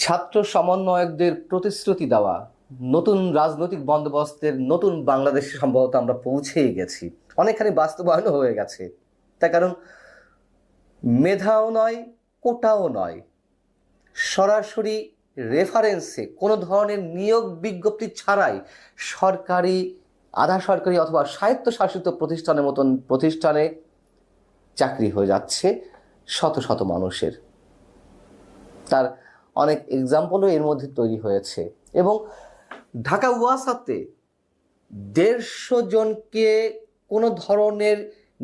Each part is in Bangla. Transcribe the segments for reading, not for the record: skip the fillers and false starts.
ছাত্র সমন্বয়কদের প্রতিশ্রুতি দেওয়া নতুন রাজনৈতিক বন্দোবস্তের নতুন বাংলাদেশে সম্ভবত আমরা পৌঁছেই গেছি, অনেকখানি বাস্তবায়নও হয়ে গেছে। তার কারণ মেধাও নয়, কোটাও নয়, সরাসরি রেফারেন্সে কোনো ধরনের নিয়োগ বিজ্ঞপ্তি ছাড়াই সরকারি, আধা সরকারি অথবা স্বায়ত্তশাসিত প্রতিষ্ঠানের মতন প্রতিষ্ঠানে চাকরি হয়ে যাচ্ছে শত শত মানুষের। তার অনেক এক্সাম্পলও এর মধ্যে তৈরি হয়েছে। এবং ঢাকা ওয়াসাতে 150 জনকে কোনো ধরনের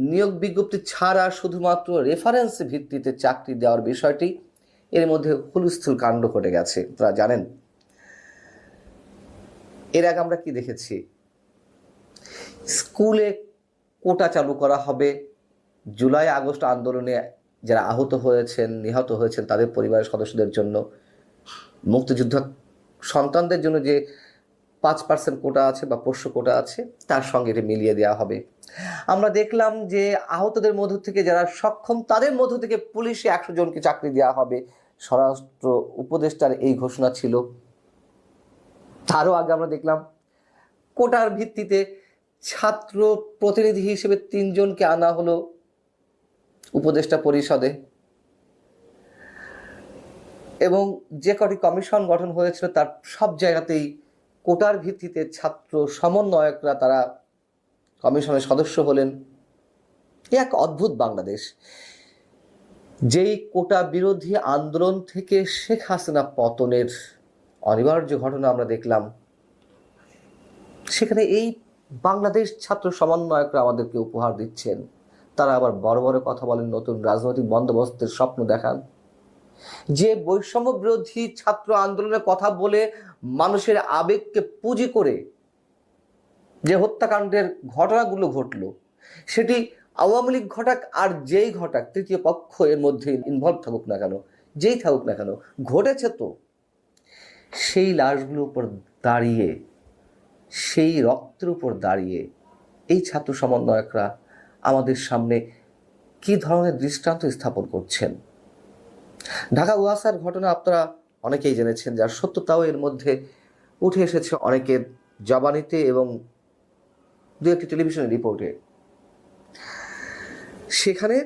নিয়োগ বিজ্ঞপ্তি ছাড়া শুধুমাত্র রেফারেন্স ভিত্তিতে চাকরি দেওয়ার বিষয়টি এর মধ্যে হুলস্থুল কাণ্ড ঘটে গেছে। আপনারা জানেন এর আগে আমরা কি দেখেছি, স্কুলে কোটা চালু করা হবে, জুলাই আগস্ট আন্দোলনে যারা আহত হয়েছেন, নিহত হয়েছেন তাদের পরিবারের সদস্যদের জন্য, মুক্তিযুদ্ধ সন্তানদের জন্য যে 5% কোটা আছে বা পোষ্য কোটা আছে তার সঙ্গে এটা মিলিয়ে দেওয়া হবে। আমরা দেখলাম যে আহতদের মধ্য থেকে যারা সক্ষম তাদের মধ্য থেকে পুলিশে 100 জনকে চাকরি দেওয়া হবে। স্বরাষ্ট্র উপদেষ্টার এই ঘোষণা ছিল। তারও আগে আমরা দেখলাম কোটার ভিত্তিতে ছাত্র প্রতিনিধি হিসেবে 3 জনকে আনা হলো উপদেষ্টা পরিষদে, এবং যে কটি কমিশন গঠন হয়েছিল তার সব জায়গাতেই কোটার ভিত্তিতে ছাত্র সমন্বয়করা তারা কমিশনের সদস্য হলেন। এক অদ্ভুত বাংলাদেশ। যেই কোটা বিরোধী আন্দোলন থেকে শেখ হাসিনা পতনের অনিবার্য ঘটনা আমরা দেখলাম, সেখানে এই বাংলাদেশ ছাত্র সমন্বয়করা আমাদেরকে উপহার দিচ্ছেন। তারা আবার বড় বড় কথা বলেন, নতুন রাজনৈতিক বন্দোবস্তের স্বপ্ন দেখান। যে বৈষম্য বিরোধী ছাত্র আন্দোলনের কথা বলে মানুষের আবেগকে পুঁজি করে যে হত্যাকাণ্ডের ঘটনাগুলো ঘটলো, সেটি আওয়ামী লীগ ঘটাক আর যেই ঘটাক, তৃতীয় পক্ষ এর মধ্যে ইনভলভ থাকুক না কেন, যেই থাকুক না কেন, ঘটেছে তো। সেই লাশগুলোর উপর দাঁড়িয়ে, সেই রক্তের উপর দাঁড়িয়ে এই ছাত্র সমন্বয়করা আমাদের সামনে কি ধরনের দৃষ্টান্ত স্থাপন করছেন। ঢাকা ওয়াসার ঘটনা আপনারা অনেকেই জেনেছেন, যার সত্যতাও এর মধ্যে উঠে এসেছে অনেকের জবানিতে এবং দু একটি টেলিভিশনের রিপোর্টে। সেখানে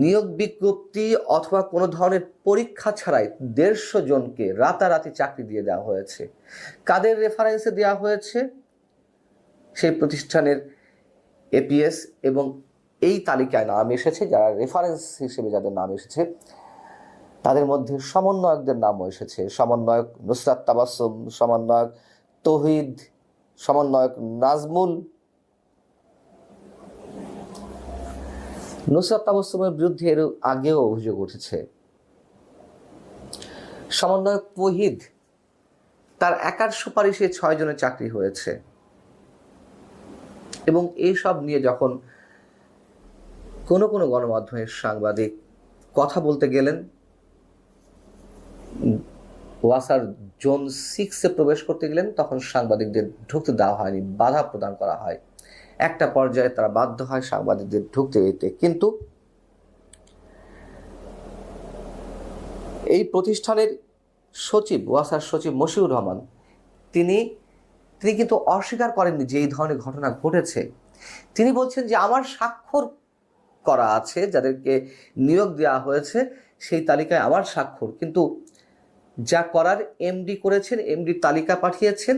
নিয়োগ বিজ্ঞপ্তি অথবা কোনো ধরনের পরীক্ষা ছাড়াই 150 জনকে রাতারাতি চাকরি দিয়ে দেওয়া হয়েছে। কাদের রেফারেন্সে দেওয়া হয়েছে? সেই প্রতিষ্ঠানের এপিএস, এবং এই তালিকায় নাম এসেছে, যারা রেফারেন্স হিসেবে যাদের নাম এসেছে তাদের মধ্যে সমন্বয়কদের নামও এসেছে। সমন্বয়ক নুসরাত তাবাসসুম, সমন্বয়ক তৌহিদ, সমন্বয়ক নাজমুল। নুসরাত তাবাসসুমের বিরুদ্ধে এর আগেও অভিযোগ উঠেছে। সমন্বয়ক তৌহিদ, তার একার সুপারিশে 6 জনের চাকরি হয়েছে। এবং এইসব নিয়ে যখন কোনো কোনো গণমাধ্যমের সাংবাদিক কথা বলতে গেলেন, ওয়াসার জোন 6-এ প্রবেশ করতে গেলেন, তখন সাংবাদিকদের ঢুকতে দেওয়া হয়নি, বাধা প্রদান করা হয়। একটা পর্যায়ে তারা বাধ্য হয় সাংবাদিকদের ঢুকতে দিতে। কিন্তু এই প্রতিষ্ঠানের সচিব, ওয়াসার সচিব মশিউর রহমান, তিনি কিন্তু অস্বীকার করেননি যে এই ধরনের ঘটনা ঘটেছে। তিনি বলছেন যে আমার স্বাক্ষর করা আছে, যাদেরকে নিয়োগ দেওয়া হয়েছে সেই তালিকায় আমার স্বাক্ষর, কিন্তু যা করার এমডি করেছেন, এমডির তালিকা পাঠিয়েছেন,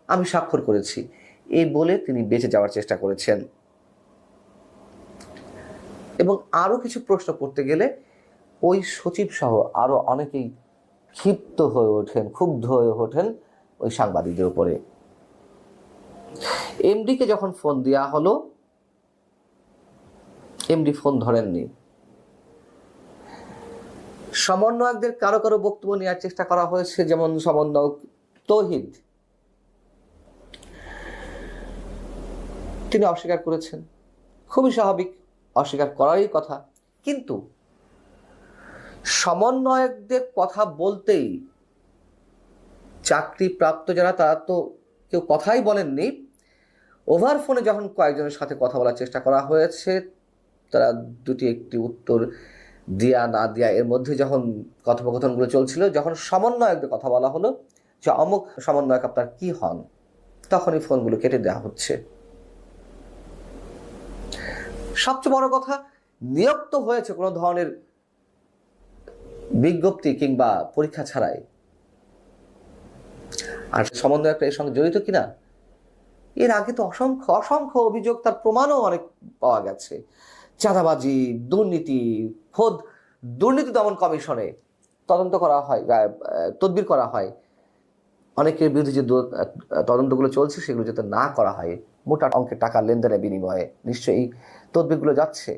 আমি স্বাক্ষর করেছি, এই বলে তিনি বেঁচে যাওয়ার চেষ্টা করেছেন। এবং আরও কিছু প্রশ্ন করতে গেলে ওই সচিব সহ আরও অনেকেই ক্ষিপ্ত হয়ে ওঠেন, ক্ষুব্ধ হয়ে ওঠেন ওই সাংবাদিকদের উপরে। এমডিকে যখন ফোন দেওয়া হলো, এমডি ফোন ধরেননি। সমন্বয়কদের কারো কারো বক্তব্য নেওয়ার চেষ্টা করা হয়েছে, যেমন সমন্বয়ক তৌহিদ, তিনি অস্বীকার করেছেন। খুবই স্বাভাবিক, অস্বীকার করারই কথা। কিন্তু সমন্বয়কদের কথা বলতেই চাকরি প্রাপ্ত যারা, তারা তো কেউ কথাই বলেননি। ওভার ফোনে যখন কয়েকজনের সাথে কথা বলার চেষ্টা করা হয়েছে, তারা দুটি একটি উত্তর দিয়া না দিয়া এর মধ্যে যখন কথোপকথনগুলো চলছিল, যখন সমন্বয়কদের কথা বলা হলো যে অমুক সমন্বয়ক আপনার কি হন, তখনই ফোনগুলো কেটে দেওয়া হচ্ছে। সবচেয়ে বড় কথা, নিয়োগ তো হয়েছে কোনো ধরনের বিজ্ঞপ্তি কিংবা পরীক্ষা ছাড়াই। আর সমন্বয়করা এর সঙ্গে জড়িত কিনা, এর আগে তো অসংখ্য অসংখ্য অভিযোগ, তার প্রমাণও অনেক পাওয়া গেছে। চাঁদাবাজি, দুর্নীতি, খোদ দুর্নীতি দমন কমিশনে তদন্ত করা হয়, তদবির করা হয়, অনেকের বিরুদ্ধে যে তদন্তগুলো চলছে সেগুলো যাতে না করা হয়, মোটা অঙ্কের টাকা লেনদেনের বিনিময়ে নিশ্চয়ই তদবিরগুলো যাচ্ছে।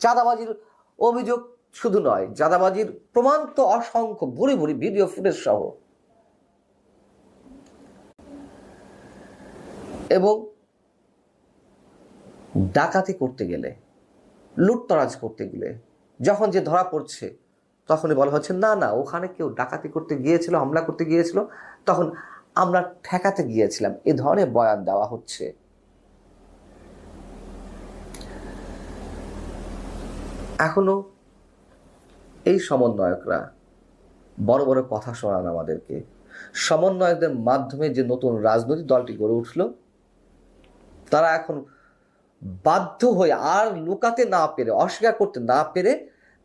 চাঁদাবাজির অভিযোগ শুধু নয়, চাঁদাবাজির প্রমাণ তো অসংখ্য, ভুরি ভুরি ভিডিও ফুটেজ সহ। এবং ডাকাতি করতে গেলে, লুটতরাজ করতে গেলে যখন যে ধরা পড়ছে, তখনই বলা হচ্ছে না না, ওখানে কেউ ডাকাতি করতে গিয়েছিল, হামলা করতে গিয়েছিল, তখন আমরা ঠেকাতে গিয়েছিলাম, এ ধরনের বয়ান দেওয়া হচ্ছে। এখনো এই সমন্বয়করা বড় বড় কথা শোনান আমাদেরকে। সমন্বয়কদের মাধ্যমে যে নতুন রাজনৈতিক দলটি গড়ে উঠল, তারা এখন বাধ্য হয়ে আর লুকাতে না পেরে, অস্বীকার করতে না পেরে,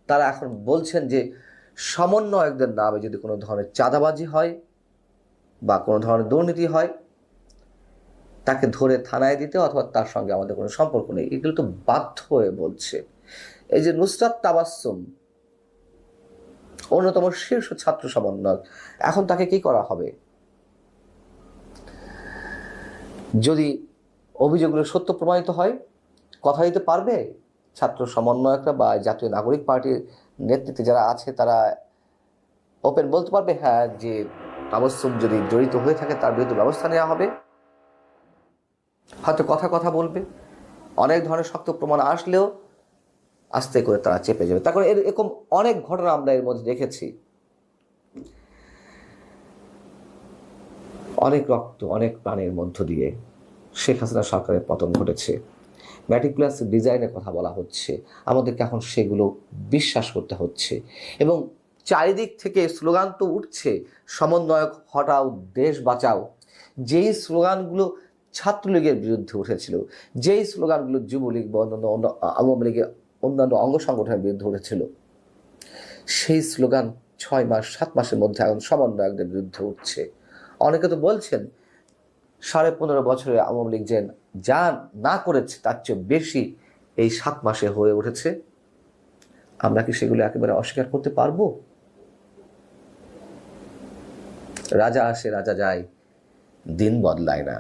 তারা এখন বলছেন যে সমন্বয়কদের নামে যদি কোনো ধরনের চাঁদাবাজি হয় বা কোনো ধরনের দুর্নীতি হয়, তাকে ধরে থানায় দিতে, অথবা তার সঙ্গে আমাদের কোনো সম্পর্ক নেই। এগুলো তো বাধ্য হয়ে বলছে। এই যে নুসরাত তাবাসসুম, অন্যতম শীর্ষ ছাত্র সমন্বয়ক, এখন তাকে কি করা হবে? যদি অভিযোগগুলো সত্য প্রমাণিত হয়, কথা দিতে পারবে ছাত্র সমন্বয়করা বা জাতীয় নাগরিক পার্টির নেতৃত্বে যারা আছে, তারা ওপেন বলতে পারবে হ্যাঁ যে তাবাসসুম যদি জড়িত হয়ে থাকে তার বিরুদ্ধে ব্যবস্থা নেওয়া হবে? হয়তো কথা কথা বলবে, অনেক ধরনের শক্ত প্রমাণ আসলেও আস্তে করে তারা চেপে যাবে। তারপরে এরকম অনেক ঘটনা আমরা এর মধ্যে দেখেছি। অনেক রক্ত, অনেক প্রাণের মধ্য দিয়ে শেখ হাসিনা সরকারের পতন ঘটেছে। ম্যাটিকুলাস ডিজাইনের কথা বলা হচ্ছে, আমাদেরকে এখন সেগুলো বিশ্বাস করতে হচ্ছে। এবং চারিদিক থেকে স্লোগান তো উঠছে, সমন্বয়ক হটাও, দেশ বাঁচাও। যেই স্লোগানগুলো ছাত্রলীগের বিরুদ্ধে উঠেছিল, যেই স্লোগানগুলো যুবলীগ বা অন্যান্য আওয়ামী লীগের অন্যান্য অঙ্গ সংগঠনের বিরুদ্ধে উঠেছিল, সেই স্লোগান 6 মাস 7 মাসের মধ্যে এখন সমন্বয়কদের বিরুদ্ধে উঠছে। অনেকে তো বলছেন 15.5 বছরে আওয়ামী লীগ যে যা না করেছে তার চেয়ে বেশি এই 7 মাসে হয়ে উঠেছে। আমরা কি সেগুলো একেবারে অস্বীকার করতে পারবো? রাজা আসে রাজা যায়, দিন বদলায় না।